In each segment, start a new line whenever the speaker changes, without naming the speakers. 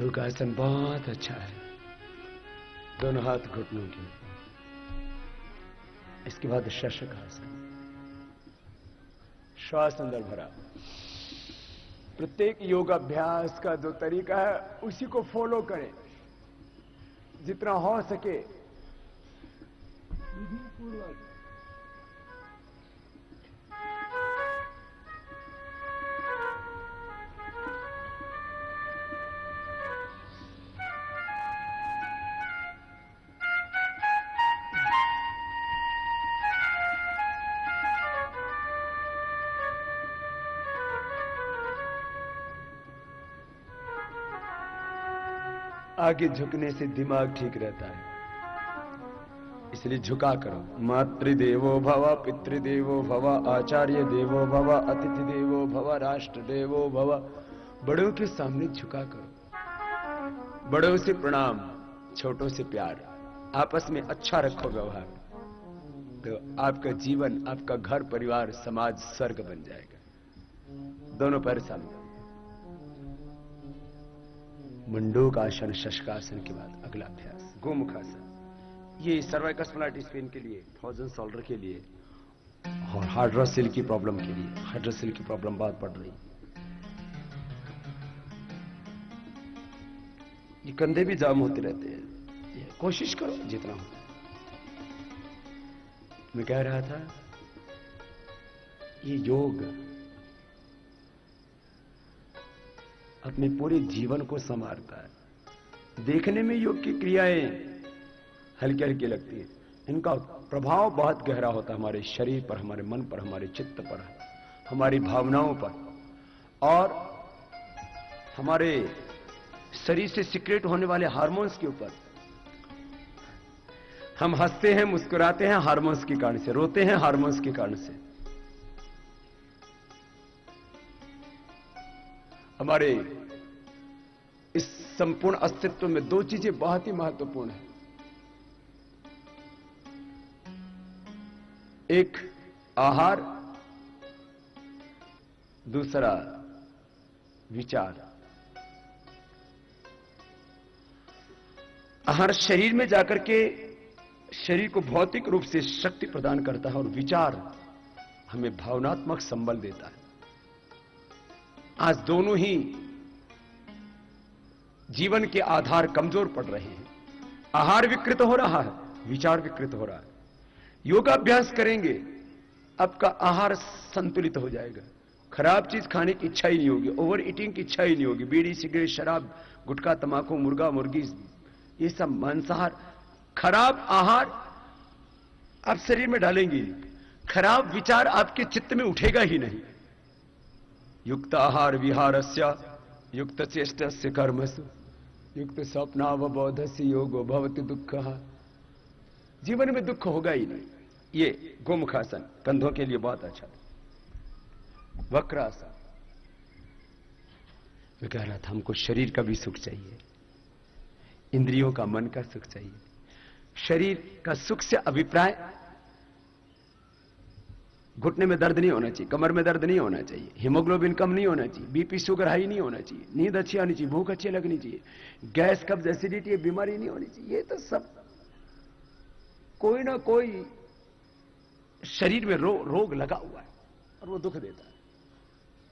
भस्त्रिकासन बहुत अच्छा है। दोनों हाथ घुटनों के। इसके बाद शशकासन। श्वास अंदर भरा। प्रत्येक योगाभ्यास का जो तरीका है उसी को फॉलो करें जितना हो सके विधिपूर्वक। आगे झुकने से दिमाग ठीक रहता है, इसलिए झुका करो। मातृदेवो भव, पितृदेवो भव, आचार्य देवो भव, अतिथि देवो भव, राष्ट्र देवो भव। बड़ों के सामने झुका करो। बड़ों से प्रणाम, छोटों से प्यार। आपस में अच्छा रखो व्यवहार, तो आपका जीवन, आपका घर परिवार समाज स्वर्ग बन जाएगा। दोनों पैर सामने। मंडूक आसन, शशकासन के बाद अगला अभ्यास गोमुखासन। ये सर्वाइकल स्पॉन्डिलाइटिस पेन के लिए, फ्रोजन शोल्डर के लिए और हाइड्रोसिल की प्रॉब्लम के लिए। हाइड्रोसिल की प्रॉब्लम बहुत बढ़ रही है। ये कंधे भी जाम होते रहते हैं। ये कोशिश करो जितना हो। मैं कह रहा था ये योग अपने पूरे जीवन को संवारता है। देखने में योग की क्रियाएं हल्की हल्की लगती है, इनका प्रभाव बहुत गहरा होता है हमारे शरीर पर, हमारे मन पर, हमारे चित्त पर, हमारी भावनाओं पर और हमारे शरीर से सिक्रेट होने वाले हार्मोन्स के ऊपर। हम हंसते हैं, मुस्कुराते हैं हार्मोन्स के कारण से, रोते हैं हार्मोन्स के कारण से। हमारे इस संपूर्ण अस्तित्व में दो चीजें बहुत ही महत्वपूर्ण हैं। एक आहार, दूसरा विचार। आहार शरीर में जाकर के शरीर को भौतिक रूप से शक्ति प्रदान करता है और विचार हमें भावनात्मक संबल देता है। आज दोनों ही जीवन के आधार कमजोर पड़ रहे हैं। आहार विकृत हो रहा है, विचार विकृत हो रहा है। योगाभ्यास करेंगे, आपका आहार संतुलित हो जाएगा। खराब चीज खाने की इच्छा ही नहीं होगी, ओवर ईटिंग की इच्छा ही नहीं होगी। बीड़ी, सिगरेट, शराब, गुटखा, तंबाकू, मुर्गा, मुर्गी, ये सब मांसाहार। खराब आहार आप शरीर में डालेंगे, खराब विचार आपके चित्त में उठेगा ही नहीं। युक्त आहार विहारस्य युक्त चेष्टस्य कर्मसु युक्त स्वप्नावबोधस्य योगो भवति दुःखः। जीवन में दुख होगा ही नहीं। ये गोमुखासन कंधों के लिए बहुत अच्छा है। वक्रासन। मैं कह रहा था हमको शरीर का भी सुख चाहिए, इंद्रियों का, मन का सुख चाहिए। शरीर का सुख से अभिप्राय घुटने में दर्द नहीं होना चाहिए, कमर में दर्द नहीं होना चाहिए, हीमोग्लोबिन कम नहीं होना चाहिए, बीपी शुगर हाई नहीं होना चाहिए, नींद अच्छी आनी चाहिए, भूख अच्छी लगनी चाहिए, गैस कब्ज एसिडिटी बीमारी नहीं होनी चाहिए। ये तो सब कोई ना कोई शरीर में रोग लगा हुआ है और वो दुख देता है।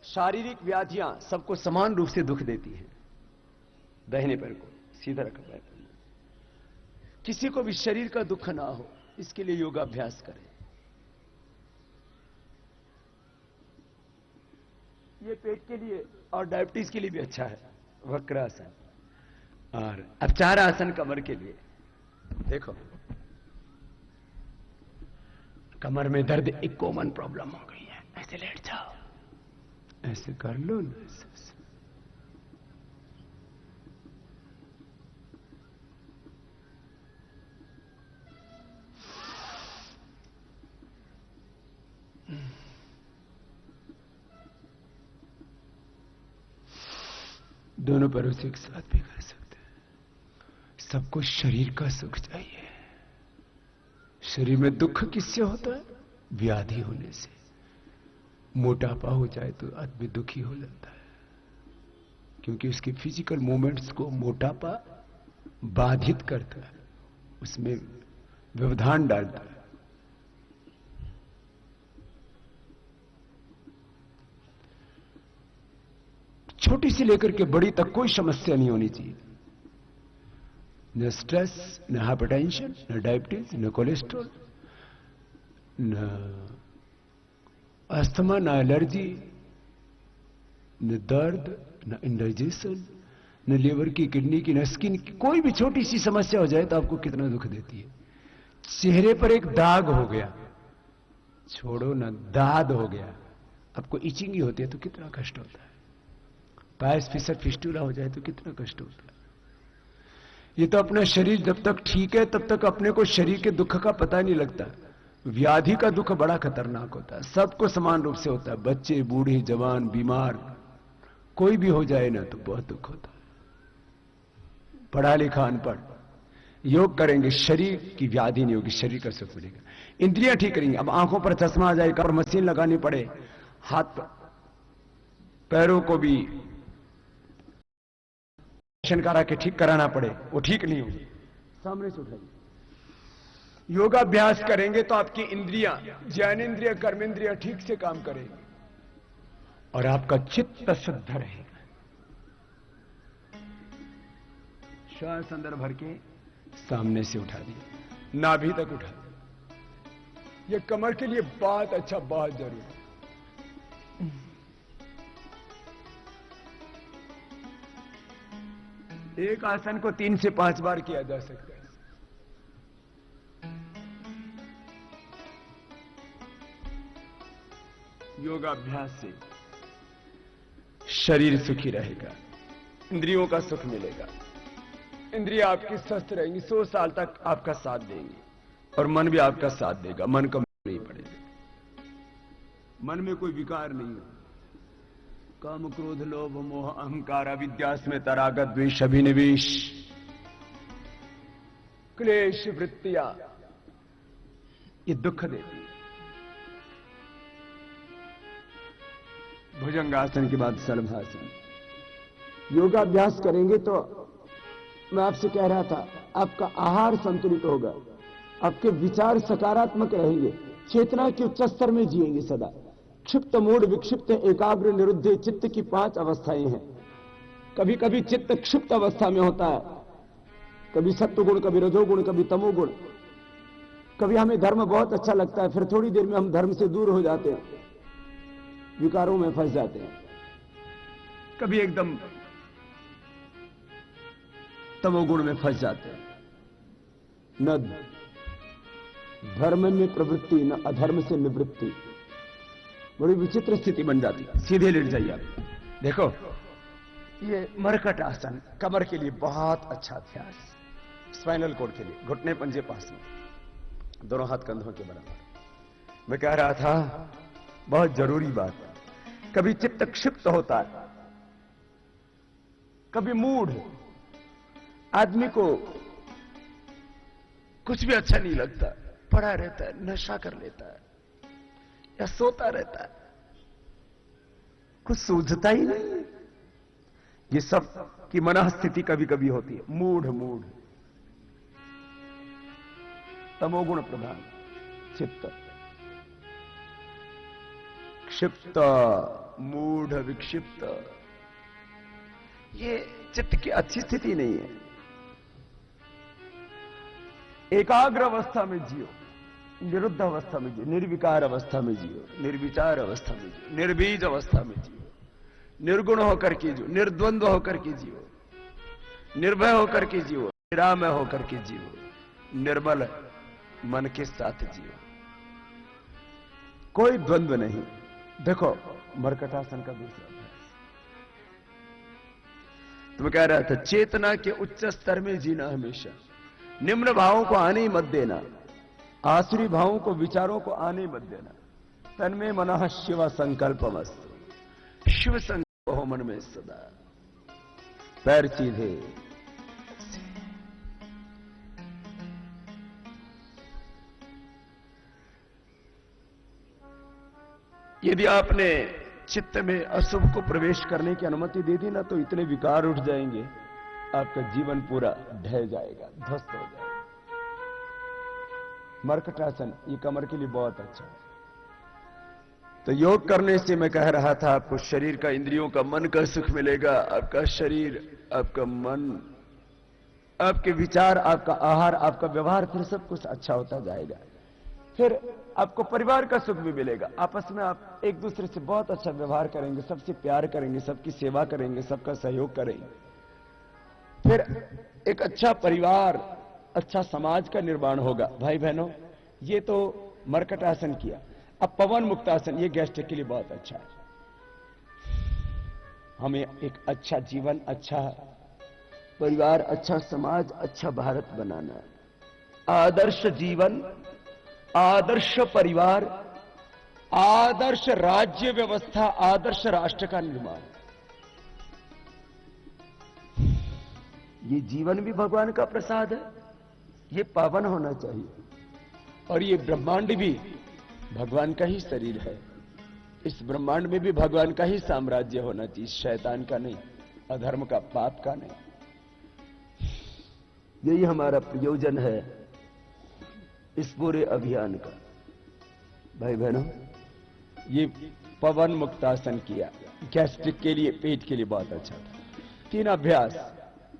शारीरिक व्याधियां सबको समान रूप से दुख देती हैं। दाहिने पैर को सीधा रखा पैर, किसी को भी शरीर का दुख ना हो, इसके लिए योगाभ्यास करें। ये पेट के लिए और डायबिटीज के लिए भी अच्छा है वक्रासन। और अपचारासन कमर के लिए। देखो कमर में दर्द एक कॉमन प्रॉब्लम हो गई है। ऐसे लेट जाओ, ऐसे कर लो ना, ऐसे। दोनों पैरों से एक साथ भी कर सकते हैं। सबको शरीर का सुख चाहिए। शरीर में दुख किससे होता है? व्याधि होने से। मोटापा हो जाए तो आदमी दुखी हो जाता है। क्योंकि उसके फिजिकल मूवमेंट्स को मोटापा बाधित करता है, उसमें व्यवधान डालता है। छोटी से लेकर के बड़ी तक कोई समस्या नहीं होनी चाहिए। न स्ट्रेस, न हाइपरटेंशन, न डायबिटीज, न कोलेस्ट्रॉल, न अस्थमा, न एलर्जी, न दर्द, न इंडाइजेशन, न लीवर की, किडनी की, न स्किन की। कोई भी छोटी सी समस्या हो जाए तो आपको कितना दुख देती है। चेहरे पर एक दाग हो गया, छोड़ो ना, दाद हो गया, आपको इचिंग ही होती है तो कितना कष्ट होता है। पायस फिसर फिस्टूला हो जाए तो कितना कष्ट होता है। ये तो अपना शरीर जब तक ठीक है तब तक अपने को शरीर के दुख का पता नहीं लगता। व्याधि का दुख बड़ा खतरनाक होता है, सबको समान रूप से होता है, बच्चे, बूढ़े, जवान, बीमार, कोई भी हो जाए ना तो बहुत दुख होता है। पढ़ा लिखा अनपढ़, योग करेंगे शरीर की व्याधि नहीं होगी, शरीर का सुख मिलेगा, इंद्रियां ठीक करेंगे। अब आंखों पर चश्मा आ जाएगा और मशीन लगानी पड़े, हाथ पैरों को भी करा के ठीक कराना पड़े, वो ठीक नहीं होगी। सामने से उठाइए। योगाभ्यास करेंगे तो आपकी इंद्रियां, ज्ञानेंद्रिय, कर्मेंद्रिय ठीक से काम करेंगे और आपका चित्त शुद्ध रहेगा। श्वास अंदर भर के सामने से उठा दिया, नाभि तक उठा दिया। यह कमर के लिए बहुत अच्छा, बहुत जरूरी है। एक आसन को 3 से 5 बार किया जा सकता है। योगाभ्यास से शरीर सुखी रहेगा, इंद्रियों का सुख मिलेगा, इंद्रियां आपकी स्वस्थ रहेंगी, 100 साल तक आपका साथ देंगी और मन भी आपका साथ देगा। मन को नहीं पड़ेगा, मन में कोई विकार नहीं हो। काम, क्रोध, लोभ, मोह, अहंकार, अविद्या, स्मृति, राग, द्वेष, अभिनिवेश, क्लेश वृत्तियां, ये दुख देती है। भुजंगासन के बाद सलभासन। योगाभ्यास करेंगे तो मैं आपसे कह रहा था, आपका आहार संतुलित होगा, आपके विचार सकारात्मक रहेंगे, चेतना के उच्च स्तर में जिएंगे सदा। क्षिप्त, मूढ़, विक्षिप्त, एकाग्र, निरुद्ध, चित्त की 5 अवस्थाएं हैं। कभी कभी चित्त क्षिप्त अवस्था में होता है, कभी सत्वगुण, कभी रजोगुण, कभी तमोगुण। कभी हमें धर्म बहुत अच्छा लगता है, फिर थोड़ी देर में हम धर्म से दूर हो जाते हैं, विकारों में फंस जाते हैं। कभी एकदम तमोगुण में फंस जाते हैं। न धर्म में प्रवृत्ति, न अधर्म से निवृत्ति। बड़ी विचित्र स्थिति बन जाती है। सीधे लेट जाइए आप। देखो, ये मरकट आसन कमर के लिए बहुत अच्छा अभ्यास, स्पाइनल कॉर्ड के लिए, घुटने पंजे पास में, दोनों हाथ कंधों के बराबर। मैं कह रहा था बहुत जरूरी बात, कभी चित्त क्षिप्त होता है, कभी मूढ़, आदमी को कुछ भी अच्छा नहीं लगता, पड़ा रहता है, नशा कर लेता है या सोता रहता है, कुछ सूझता ही नहीं। ये सब की मनः स्थिति कभी कभी होती है। मूढ़, मूढ़, तमोगुण प्रधान चित्त, क्षिप्त, मूढ़, विक्षिप्त, ये चित्त की अच्छी स्थिति नहीं है। एकाग्र अवस्था में जियो, निरुद्ध अवस्था में जियो, निर्विकार अवस्था में जियो, निर्विचार अवस्था में जियो, निर्बीज अवस्था में जियो, निर्गुण होकर के जियो, निर्द्वंद्व होकर के जियो, निर्भय होकर के जियो, निरामय होकर के जियो, निर्मल मन के साथ जियो, कोई द्वंद्व नहीं। देखो मरकटासन का दूसरा अभ्यास, तो मैं कह रहा था चेतना के उच्च स्तर में जीना, हमेशा निम्न भावों को आने ही मत देना, आसुरी भावों को, विचारों को आने मत देना। तन्मे मनः शिव संकल्पमस्तु, शिव संकल्प हो मन में सदा। पैर सीधे, यदि आपने चित्त में अशुभ को प्रवेश करने की अनुमति दे दी ना, तो इतने विकार उठ जाएंगे, आपका जीवन पूरा ढह जाएगा, ध्वस्त हो जाएगा। मर्कटासन ये कमर के लिए बहुत अच्छा है। तो योग करने से मैं कह रहा था, आपको शरीर का, इंद्रियों का, मन का सुख मिलेगा। आपका शरीर, आपका मन, आपके विचार, आपका आहार, आपका व्यवहार, फिर सब कुछ अच्छा होता जाएगा। फिर आपको परिवार का सुख भी मिलेगा। आपस में आप एक दूसरे से बहुत अच्छा व्यवहार करेंगे, सबसे प्यार करेंगे, सबकी सेवा करेंगे, सबका सहयोग करेंगे। फिर एक अच्छा परिवार, अच्छा समाज का निर्माण होगा। भाई बहनों, ये तो मर्कटासन किया। अब पवन मुक्तासन, ये गैस्ट्रिक के लिए बहुत अच्छा है। हमें एक अच्छा जीवन, अच्छा परिवार, अच्छा समाज, अच्छा भारत बनाना है। आदर्श जीवन, आदर्श परिवार, आदर्श राज्य व्यवस्था, आदर्श राष्ट्र का निर्माण। ये जीवन भी भगवान का प्रसाद है, ये पावन होना चाहिए। और ये ब्रह्मांड भी भगवान का ही शरीर है। इस ब्रह्मांड में भी भगवान का ही साम्राज्य होना चाहिए, शैतान का नहीं, अधर्म का, पाप का नहीं। यही हमारा प्रयोजन है इस पूरे अभियान का। भाई बहनों, ये पवन मुक्तासन किया, गैस्ट्रिक के लिए, पेट के लिए बहुत अच्छा था। 3 अभ्यास,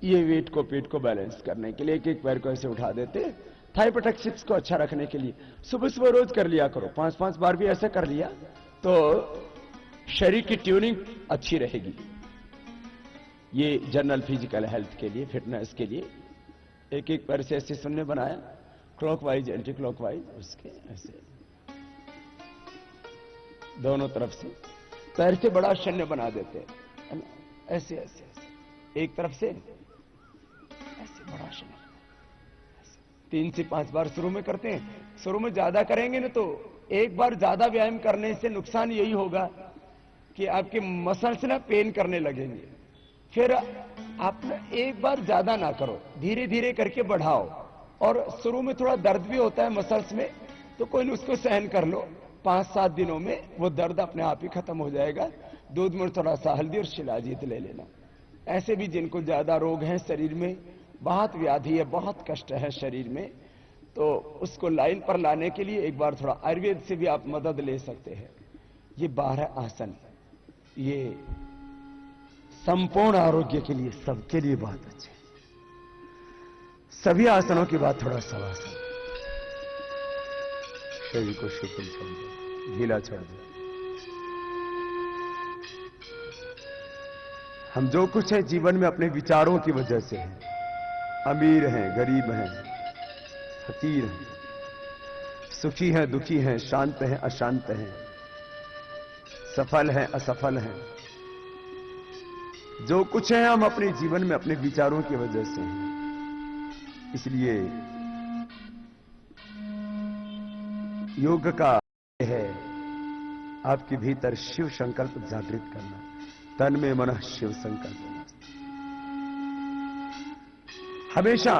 ये वेट को, पेट को बैलेंस करने के लिए एक एक पैर को ऐसे उठा देते, थाइपोटेक्सिस को अच्छा रखने के लिए सुबह सुबह रोज कर लिया करो। 5-5 बार भी ऐसा कर लिया तो शरीर की ट्यूनिंग अच्छी रहेगी। ये जनरल फिजिकल हेल्थ के लिए, फिटनेस के लिए एक एक पैर से ऐसे शून्य बनाया, क्लॉकवाइज, एंटी क्लॉकवाइज, उसके ऐसे दोनों तरफ से पैर से बड़ा शून्य बना देते हैं, ऐसे ऐसे ऐसे, एक तरफ से ऐसे बड़ा शून्य। 3 से 5 बार शुरू में करते हैं। शुरू में ज्यादा करेंगे ना, तो एक बार ज्यादा व्यायाम करने से नुकसान यही होगा कि आपके मसल्स ना पेन करने लगेंगे। फिर आप ना एक बार ज्यादा ना करो, धीरे धीरे करके बढ़ाओ। और शुरू में थोड़ा दर्द भी होता है मसल्स में, तो कोई नहीं, उसको सहन कर लो। 5-7 दिनों में वो दर्द अपने आप ही खत्म हो जाएगा। दूध में थोड़ा सा हल्दी और शिलाजीत ले लेना। ऐसे भी जिनको ज्यादा रोग है शरीर में, बहुत व्याधि है, बहुत कष्ट है शरीर में, तो उसको लाइन पर लाने के लिए एक बार थोड़ा आयुर्वेद से भी आप मदद ले सकते हैं। ये 12 आसन, ये संपूर्ण आरोग्य के लिए, सबके लिए बहुत अच्छे। सभी आसनों के बाद थोड़ा शवासन, शरीर को शिथिल छोड़ दो, ढीला छोड़ दो। हम जो कुछ है जीवन में अपने विचारों की वजह से है। अमीर हैं, गरीब हैं, फकीर हैं, सुखी हैं, दुखी हैं, शांत हैं, अशांत हैं, सफल हैं, असफल हैं। जो कुछ है हम अपने जीवन में अपने विचारों की वजह से हैं। इसलिए योग का है आपके भीतर शिव संकल्प जागृत करना। तन में मन शिव संकल्प, हमेशा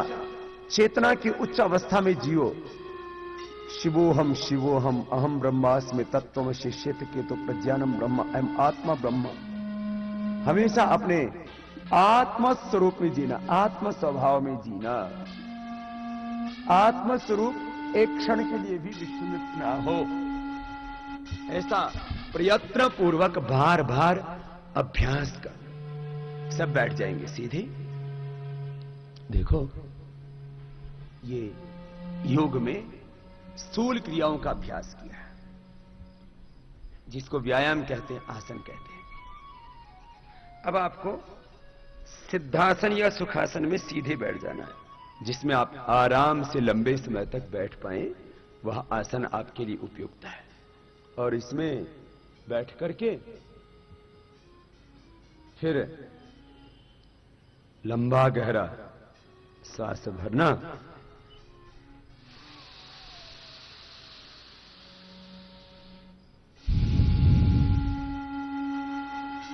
चेतना की उच्च अवस्था में जियो। शिवोहम शिवोहम अहम ब्रह्मास्मि तत्त्वमसि शिष्यत के तो प्रज्ञानम ब्रह्म अहम आत्मा ब्रह्म। हमेशा अपने आत्म स्वरूप में जीना, आत्म स्वभाव में जीना। आत्म स्वरूप एक क्षण के लिए भी विस्मृत ना हो, ऐसा प्रयत्न पूर्वक बार बार अभ्यास कर। सब बैठ जाएंगे सीधे। देखो, ये योग में स्थूल क्रियाओं का अभ्यास किया है, जिसको व्यायाम कहते हैं, आसन कहते हैं। अब आपको सिद्धासन या सुखासन में सीधे बैठ जाना है, जिसमें आप आराम से लंबे समय तक बैठ पाए। वह आसन आपके लिए उपयुक्त है। और इसमें बैठ करके फिर लंबा गहरा सांस भरना,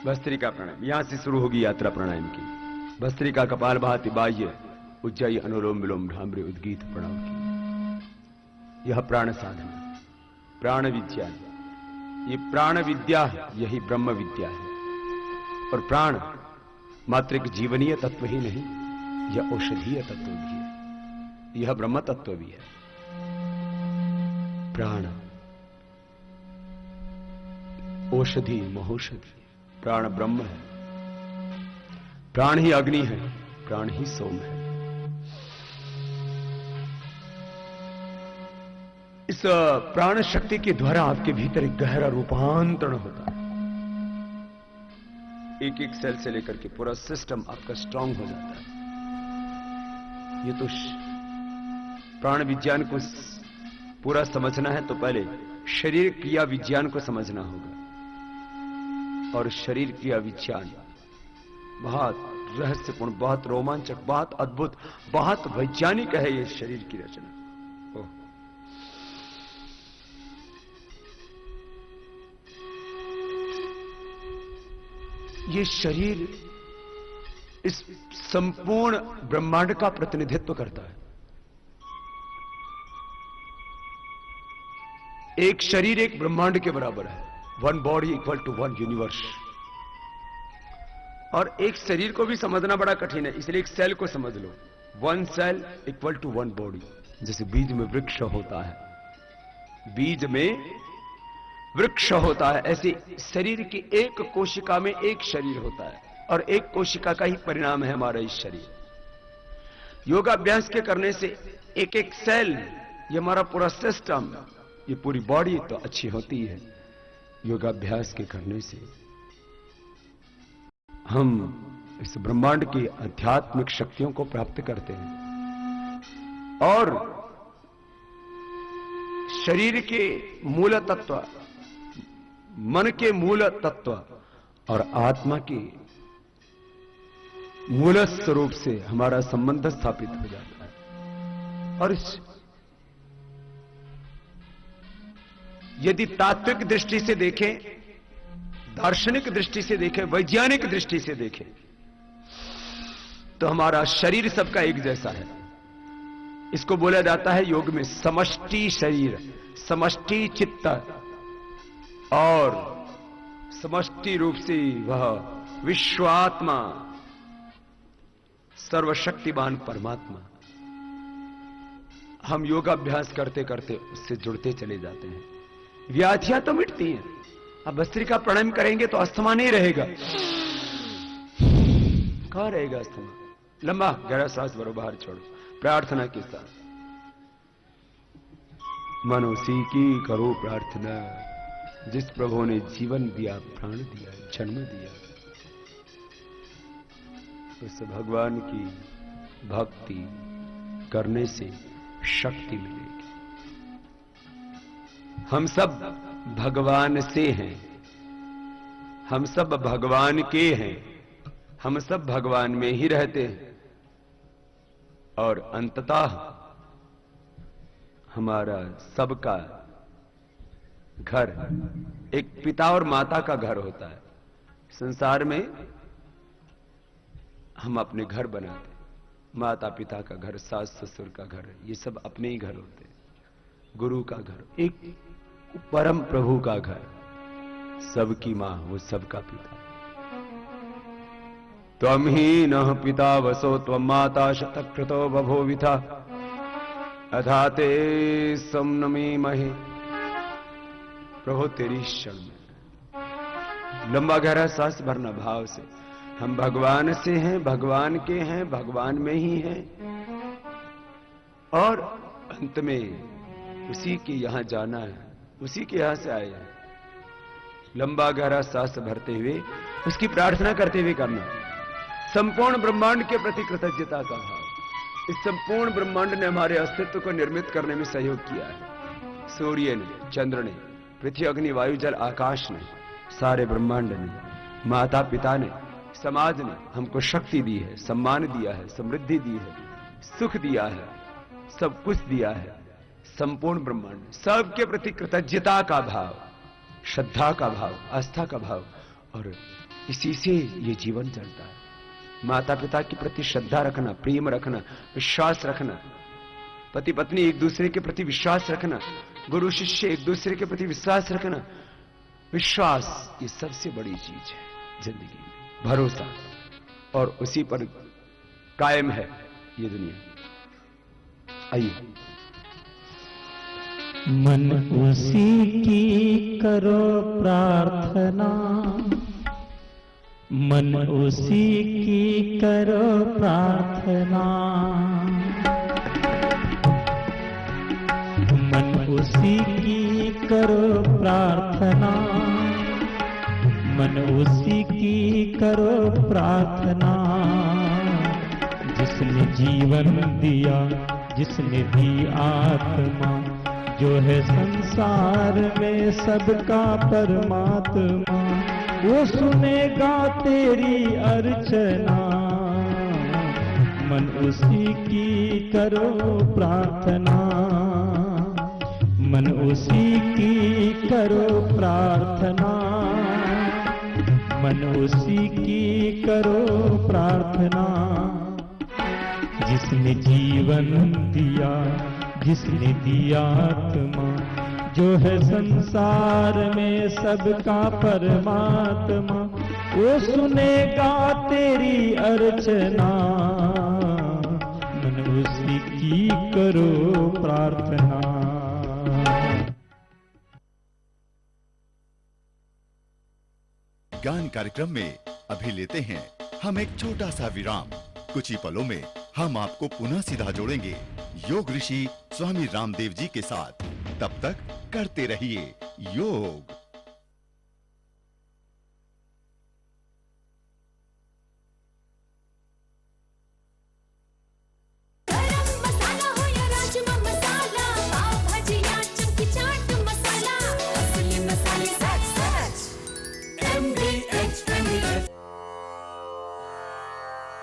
भस्त्रिका प्राणायाम। यहां से शुरू होगी यात्रा प्राणायाम की। भस्त्रिका, कपालभाति, बाह्य, उज्जयी, अनुलोम विलोम, भ्रामरी, उद्गीत प्रणाम की। यह प्राण साधना, प्राण विद्या, ये प्राण विद्या, यही ब्रह्म विद्या है। और प्राण मात्र एक जीवनीय तत्व ही नहीं, यह औषधीय तत्व भी है, यह ब्रह्म तत्व भी है। प्राण औषधि महौषधि, प्राण ब्रह्म है, प्राण ही अग्नि है, प्राण ही सोम है। इस प्राण शक्ति के द्वारा आपके भीतर एक गहरा रूपांतरण होता है। एक एक सेल से लेकर के पूरा सिस्टम आपका स्ट्रांग हो जाता है। ये तो प्राण विज्ञान को पूरा समझना है तो पहले शरीर क्रिया विज्ञान को समझना होगा। और शरीर क्रिया विज्ञान बहुत रहस्यपूर्ण, बहुत रोमांचक, बहुत अद्भुत, बहुत वैज्ञानिक है ये शरीर की रचना। ये शरीर इस संपूर्ण ब्रह्मांड का प्रतिनिधित्व करता है। एक शरीर एक ब्रह्मांड के बराबर है। One body equal to one universe. और एक शरीर को भी समझना बड़ा कठिन है, इसलिए एक सेल को समझ लो। One cell equal to one body. जैसे बीज में वृक्ष होता है, बीज में वृक्ष होता है, ऐसे शरीर की एक कोशिका में एक शरीर होता है, और एक कोशिका का ही परिणाम है हमारा इस शरीर। योगाभ्यास के करने से एक एक सेल, ये हमारा पूरा सिस्टम, ये पूरी बॉडी तो अच्छी होती है। योगाभ्यास के करने से हम इस ब्रह्मांड की आध्यात्मिक शक्तियों को प्राप्त करते हैं। और शरीर के मूल तत्व, मन के मूल तत्व और आत्मा के मूल स्वरूप से हमारा संबंध स्थापित हो जाता है। और यदि तात्विक दृष्टि से देखें, दार्शनिक दृष्टि से देखें, वैज्ञानिक दृष्टि से देखें, तो हमारा शरीर सबका एक जैसा है। इसको बोला जाता है योग में समष्टि शरीर, समष्टि चित्त, और समष्टि रूप से वह विश्वात्मा, सर्वशक्तिमान परमात्मा। हम योगाभ्यास करते करते उससे जुड़ते चले जाते हैं। व्याधियां तो मिटती हैं। अब भस्त्रिका प्राणायाम करेंगे तो अस्थमा नहीं रहेगा। कहां रहेगा अस्थमा? लंबा गहरा सांस भरो, बाहर छोड़ो, प्रार्थना के साथ। मनोसी की करो प्रार्थना, जिस प्रभु ने जीवन दिया, प्राण दिया, जन्म दिया, उस भगवान की भक्ति करने से शक्ति मिलेगी। हम सब भगवान से हैं, हम सब भगवान के हैं, हम सब भगवान में ही रहते हैं। और अंततः हमारा सबका घर एक पिता और माता का घर होता है। संसार में हम अपने घर बनाते हैं, माता पिता का घर, सास ससुर का घर, ये सब अपने ही घर होते हैं। गुरु का घर, एक परम प्रभु का घर, सबकी मां, वो सबका पिता। त्वम ही नः पिता वसो त्वम माता शतक्रतो बभूविथा अधाते समनमीमहे। प्रभु तेरी शरण में लंबा गहरा सांस भरना भाव से। हम भगवान से हैं, भगवान के हैं, भगवान में ही हैं, और अंत में उसी के यहां जाना है, उसी के यहां से आए हैं। लंबा गहरा सांस भरते हुए उसकी प्रार्थना करते हुए करना। संपूर्ण ब्रह्मांड के प्रति कृतज्ञता का भाव। इस संपूर्ण ब्रह्मांड ने हमारे अस्तित्व को निर्मित करने में सहयोग किया है। सूर्य ने, चंद्र ने, पृथ्वी, अग्नि, वायु, जल, आकाश ने, सारे ब्रह्मांड ने, माता पिता ने, समाज ने हमको शक्ति दी है, सम्मान दिया है, समृद्धि दी है, सुख दिया है, सब कुछ दिया है। संपूर्ण ब्रह्मांड, सबके प्रति कृतज्ञता का भाव, श्रद्धा का भाव, आस्था का भाव, और इसी से ये जीवन चलता है। माता पिता के प्रति श्रद्धा रखना, प्रेम रखना, विश्वास रखना, पति पत्नी एक दूसरे के प्रति विश्वास रखना, गुरु शिष्य एक दूसरे के प्रति विश्वास रखना, विश्वास ये सबसे बड़ी चीज है जिंदगी में, भरोसा, और उसी पर कायम है ये दुनिया। आइए।
मन उसी की करो प्रार्थना, मन उसी की करो प्रार्थना, मन उसी की करो प्रार्थना, मन उसी की करो प्रार्थना, जिसने जीवन दिया, जिसने दी आत्मा, जो है संसार में सबका परमात्मा, वो सुनेगा तेरी अर्चना। मन उसी की करो प्रार्थना, मन उसी की करो प्रार्थना, मन उसी की करो प्रार्थना, जिसने जीवन दिया, जिसने दिया आत्मा, जो है संसार में सबका परमात्मा, वो सुनेगा तेरी अर्चना। मन उसी की करो प्रार्थना।
ज्ञान कार्यक्रम में अभी लेते हैं हम एक छोटा सा विराम। कुछ ही पलों में हम आपको पुनः सीधा जोड़ेंगे योग ऋषि स्वामी रामदेव जी के साथ। तब तक करते रहिए योग।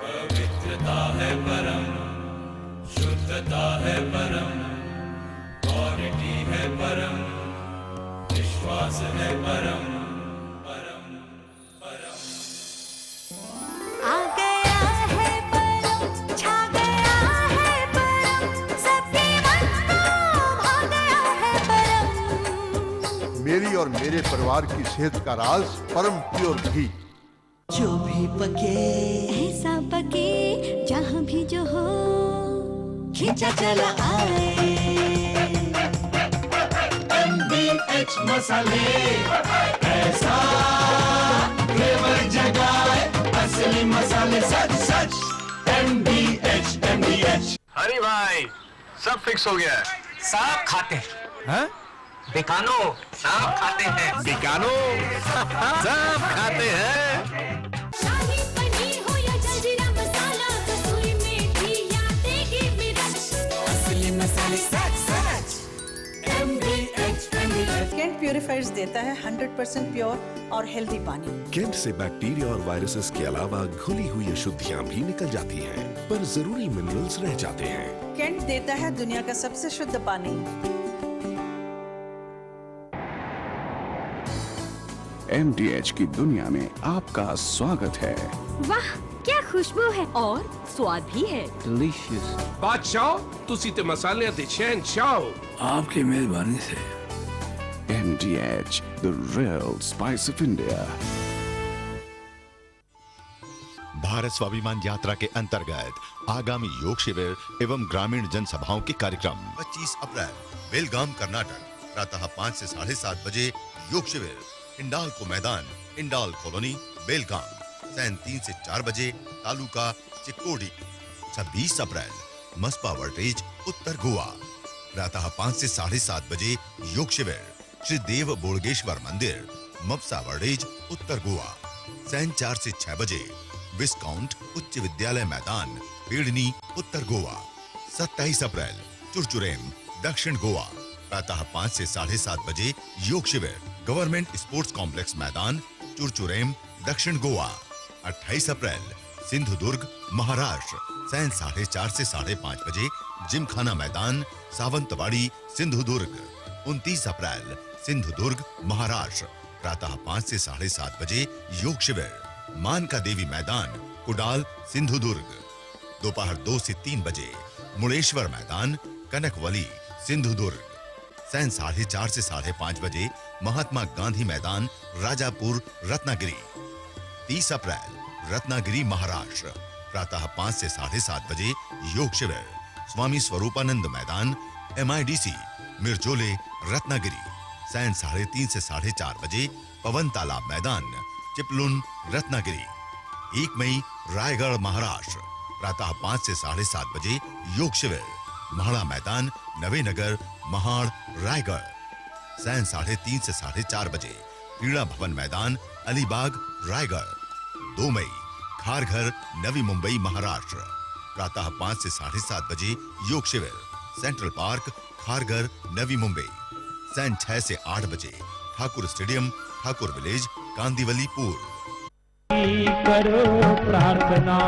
पवित्रता है परम, शुद्धता है परम, क्वालिटी है परम, विश्वास है परम, परम परम।
आ गया है परम, छा गया है परम, सबके मन को भा गया है परम।
मेरी और मेरे परिवार की सेहत का राज परम प्योर घी।
जो भी पके
ऐसा पके जहाँ भी जो हो,
खींचा चला आए।
MDH मसाले ऐसा फ्लेवर जगाए, असली मसाले सच सच। MDH।
अरे भाई सब फिक्स हो गया है।
सांप खाते हैं,
हैं?
बिकानो सांप खाते हैं,
बिकानो सब खाते हैं।
शाही पनीर हो या जलजीरा मसाला, कसूरी मेथी या देगी मिर्च, असली मसाले सच सच।
MDH।
कैंट प्यूरिफायर्स देता है 100% प्योर और हेल्दी पानी।
कैंट से बैक्टीरिया और वायरसेस के अलावा घुली हुई अशुद्धियां भी निकल जाती हैं, पर जरूरी मिनरल्स रह जाते हैं।
कैंट देता है दुनिया का सबसे शुद्ध पानी।
MDH की दुनिया में आपका स्वागत है।
वाह क्या खुशबू है और स्वाद भी है।
डिलीशियस।
बादशाह तुसी ते मसाले ते शहंशाह।
आपकी मेहरबानी से।
MDH, the real spice of India।
Bharat Swabhiman यात्रा के अंतर्गत आगामी योग शिविर एवं ग्रामीण जनसभाओं के कार्यक्रम 25 अप्रैल बेलगाम कर्नाटक प्रातः 5 से 7:30 बजे योग शिविर इंडाल्को मैदान इंडाल कॉलोनी बेलगाम। सैन 3 से 4 बजे तालुका चिक्कोडी। 26 अप्रैल मस्पा वर्टेज उत्तर गोवा प्रातः 5 से 7:30 बजे योग शिविर श्री देव बोड़गेश्वर मंदिर मपसा वर्डेज उत्तर गोवा। सैन 4 से 6 बजे विस्काउंट उच्च विद्यालय मैदान पेड़नी उत्तर गोवा। 27 अप्रैल चुरचुरेम दक्षिण गोवा प्रातः 5 से 7:30 बजे योग शिविर गवर्नमेंट स्पोर्ट्स कॉम्प्लेक्स मैदान चुरचुरेम दक्षिण गोवा। 28 अप्रैल सिंधुदुर्ग महाराष्ट्र सैन 4:30 से 5:30 बजे जिमखाना मैदान सावंतवाड़ी सिंधुदुर्ग। 29 अप्रैल सिंधुदुर्ग महाराष्ट्र प्रातः 5 से 7:30 बजे योग शिविर मानका देवी मैदान कुडाल सिंधुदुर्ग। दोपहर 2 से 3 बजे मुड़ेश्वर मैदान कनकवली सिंधुदुर्ग। सैन 4:30 से 5:30 बजे महात्मा गांधी मैदान, राजापुर, रत्नागिरी। 30 अप्रैल रत्नागिरी, महाराष्ट्र, प्रातः 5 से 7:30 बजे योग शिविर, स्वामी स्वरूपानंद मैदान, MIDC, मिर्जोले, रत्नागिरी। सैन 3:30 से 4:30 बजे पवन तालाब मैदान, चिपलुन, रत्नागिरी। 1 मई रायगढ़, महाराष्ट्र, प्रातः 5 से 7:30 बजे योग शिविर, म्हाड़ा मैदान, नवेनगर, महाड़, रायगढ़। सैन 3:30 से 4:30 बजे क्रीड़ा भवन मैदान, अलीबाग, रायगढ़। 2 मई खारघर, नवी मुंबई, महाराष्ट्र, प्रातः 5 से 7:30 बजे योग शिविर, central park, Kharghar, Navi Mumbai. San 6 से 8 बजे ठाकुर स्टेडियम, ठाकुर विलेज, कांदीवली, पूर्व।
करो प्रार्थना,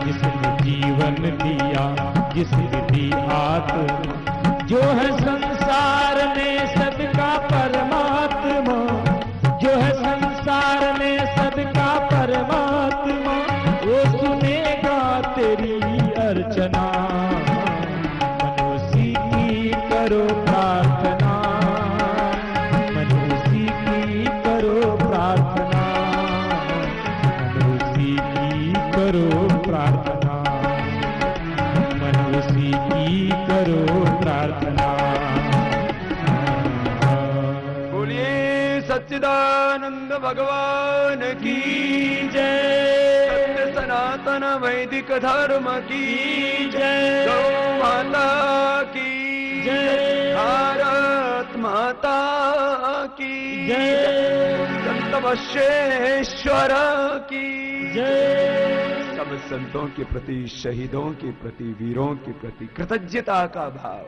जिसने जीवन दिया, जिसने दी आत्मा, जो है संसार में सबका परमात्मा, जो है संसार में सबका परमात्मा, वो सुनेगा तेरी अर्चना। मनुष्य की करो प्रार्थना, मनुष्य की करो प्रार्थना, करो प्रार्थना, मनुष्य की करो प्रार्थना।
बोलिए सच्चिदानंद भगवान की जय, सत्य सनातन वैदिक धर्म की जय, गौ माता की जय, भारत माता की जय, संत बसवेश्वर की जय। सब संतों के प्रति, शहीदों के प्रति, वीरों के प्रति कृतज्ञता का भाव।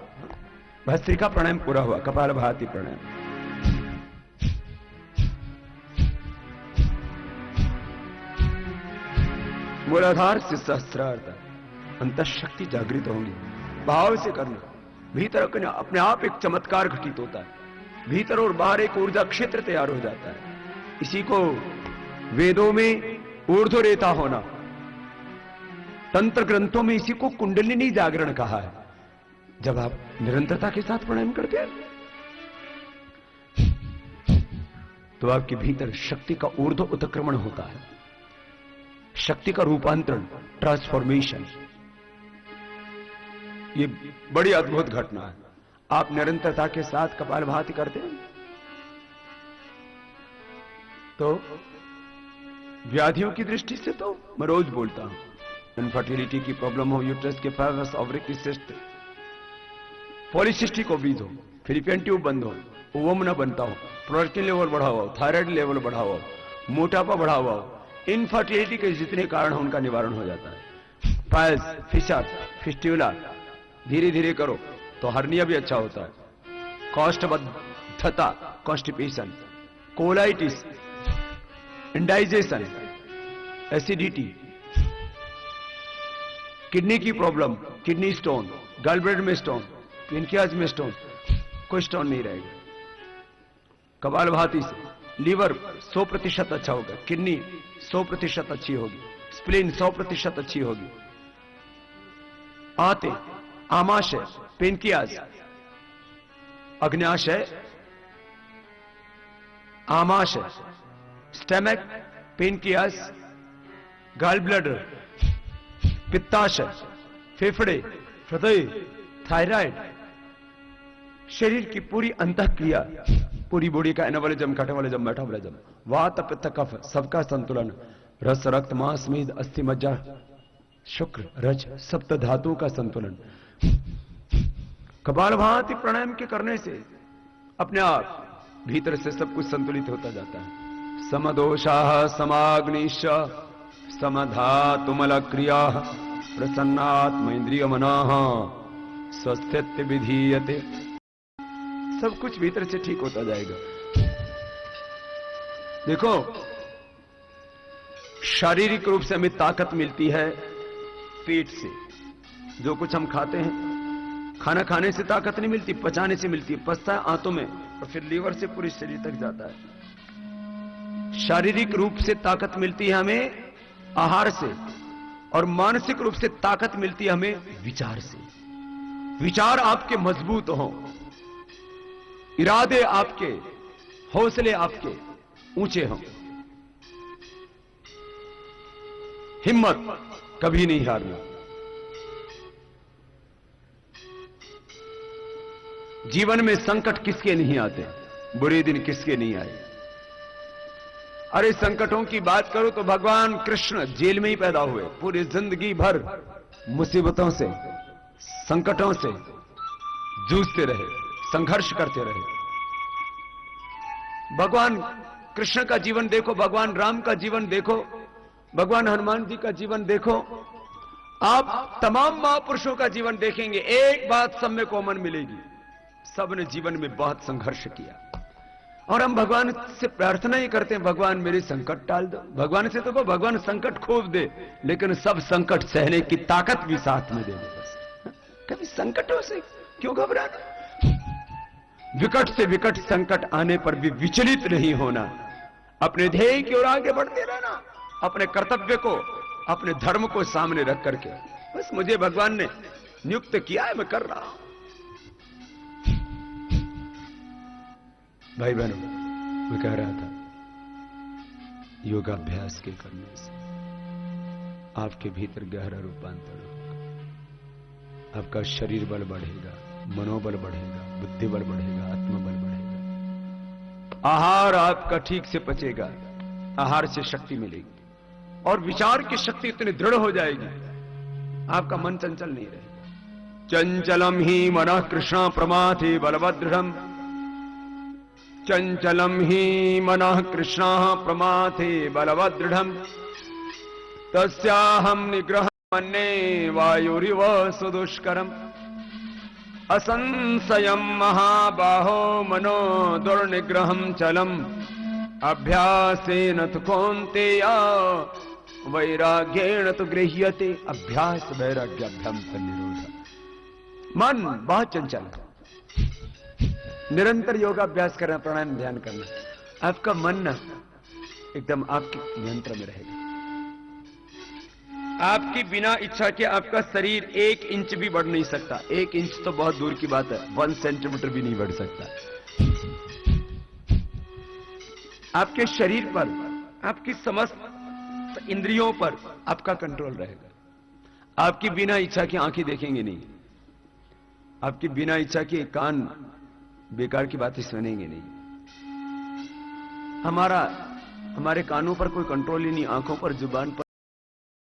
भस्त्रिका प्राणायाम पूरा हुआ, कपालभाति प्राणायाम। मूलाधार से सहस्रार्थ, अंतःशक्ति जागृत होंगी। भाव से करना, भीतर अपने आप एक चमत्कार घटित होता है, भीतर और बाहर एक ऊर्जा क्षेत्र तैयार हो जाता है। इसी को वेदों में ऊर्ध्वरेता होना, तंत्र ग्रंथों में इसी को कुंडलिनी जागरण कहा है। जब आप निरंतरता के साथ प्राणायाम करते हैं तो आपके भीतर शक्ति का ऊर्ध्व उत्क्रमण होता है, शक्ति का रूपांतरण, ट्रांसफॉर्मेशन। ये बड़ी अद्भुत घटना है। आप निरंतरता के साथ कपालभाति करते हैं तो व्याधियों की दृष्टि से तो मैं रोज बोलता हूं, इनफर्टिलिटी की प्रॉब्लम हो, यूट्रस के fibrous, ovary cyst, polycystic ovaries हो, फिलिपियन ट्यूब बंद हो, ओवम न बनता हो, प्रोस्टेट लेवल बढ़ा हुआ हो, थायराइड लेवल बढ़ा हुआ हो, मोटापा बढ़ा हुआ हो, इनफर्टिलिटी के जितने कारण हो उनका निवारण हो जाता है। पाइल्स, फिशर, फिस्ट्यूला धीरे धीरे करो तो हर्निया भी अच्छा होता है। कोष्ठबद्धता, constipation, colitis, indigestion, acidity, kidney की problem, kidney stone, gall bladder में स्टोन, पेनक्रियाज में स्टोन, कोई स्टोन नहीं रहेगा। कपालभाति से लीवर 100% अच्छा होगा, किडनी 100% अच्छी होगी, स्प्लीन 100% अच्छी होगी। आते, आमाशय, पेनक्रियाज, अग्न्याशय, आमाशय, स्टमक, पेनक्रियाज, गॉल ब्लैडर, पित्ताशय, फेफड़े, हृदय, थायराइड, शरीर की पूरी अंतःक्रिया, पूरी बॉडी का एनाबॉलिज्म, कैटाबॉलिज्म, मेटाबॉलिज्म, वात, पित्त, कफ, सबका संतुलन, रस, रक्त, मांस, मेद, अस्थि, मज्जा, शुक्र, रज, सप्त धातुओं का संतुलन। कपालभाति प्राणायाम के करने से अपने आप भीतर से सब कुछ संतुलित होता जाता है। समदोषाः समाग्निश्च समधातुमल क्रिया प्रसन्नात्म इंद्रिय मनाः स्वस्थित्य विधीयते। सब कुछ भीतर से ठीक होता जाएगा। देखो, शारीरिक रूप से हमें ताकत मिलती है पेट से। जो कुछ हम खाते हैं, खाना खाने से ताकत नहीं मिलती, पचाने से मिलती है। पचता है आंतों में और फिर लीवर से पूरे शरीर तक जाता है। शारीरिक रूप से ताकत मिलती है हमें आहार से, और मानसिक रूप से ताकत मिलती है हमें विचार से। विचार आपके मजबूत हो, इरादे आपके, हौसले आपके ऊंचे हों। हिम्मत कभी नहीं हारना। जीवन में संकट किसके नहीं आते, बुरे दिन किसके नहीं आए। अरे संकटों की बात करो तो भगवान कृष्ण जेल में ही पैदा हुए, पूरी जिंदगी भर मुसीबतों से, संकटों से जूझते रहे, संघर्ष करते रहे। भगवान कृष्ण का जीवन देखो, भगवान राम का जीवन देखो, भगवान हनुमान जी का जीवन देखो, आप तमाम महापुरुषों का जीवन देखेंगे, एक बात सब में कॉमन मिलेगी, सबने जीवन में बहुत संघर्ष किया। और हम भगवान से प्रार्थना ही करते हैं, भगवान मेरे संकट टाल दो। भगवान से तो भगवान संकट खूब दे, लेकिन सब संकट सहने की ताकत भी साथ में दे दे। बस कभी संकटों से क्यों घबराना। विकट से विकट संकट आने पर भी विचलित नहीं होना, अपने ध्येय की ओर आगे बढ़ते रहना, अपने कर्तव्य को, अपने धर्म को सामने रख करके। बस मुझे भगवान ने नियुक्त किया है, मैं कर रहा हूं। भाई बहनों, मैं कह रहा था योगाभ्यास के करने से आपके भीतर गहरा रूपांतर होगा, आपका शरीर बल बढ़ेगा, मनोबल बढ़ेगा, बुद्धि बल बढ़ेगा, आत्मबल बढ़ेगा, आहार आपका ठीक से पचेगा, आहार से शक्ति मिलेगी और विचार की शक्ति इतनी दृढ़ हो जाएगी, आपका मन चंचल नहीं रहेगा। चंचलम ही मनः कृष्ण प्रमाथे बलवदृढ़म्, चंचलम ही मनः कृष्ण प्रमाथे बलवदृढ़म्, तस्याहं निग्रह मन्ये वायुरिव सुदुष्करम्, असंशयं महाबाहो मनो दुर्निग्रहं चलम्, अभ्यासेन तु कौन्तेय वैराग्येण तु गृह्यते। अभ्यास वैराग्याभ्याम निरोध। मन बहुत चंचल है, निरंतर योगाभ्यास करना, प्राणायाम ध्यान करना, आपका मन ना एकदम आपके नियंत्रण में रहेगा। आपकी बिना इच्छा के आपका शरीर 1 इंच भी बढ़ नहीं सकता। 1 इंच तो बहुत दूर की बात है, 1 सेंटीमीटर भी नहीं बढ़ सकता। आपके शरीर पर, आपकी समस्त इंद्रियों पर आपका कंट्रोल रहेगा। आपकी बिना इच्छा की आंखें देखेंगे नहीं, आपकी बिना इच्छा के कान बेकार की बातें सुनेंगे नहीं। हमारे कानों पर कोई कंट्रोल ही नहीं, आंखों पर, जुबान पर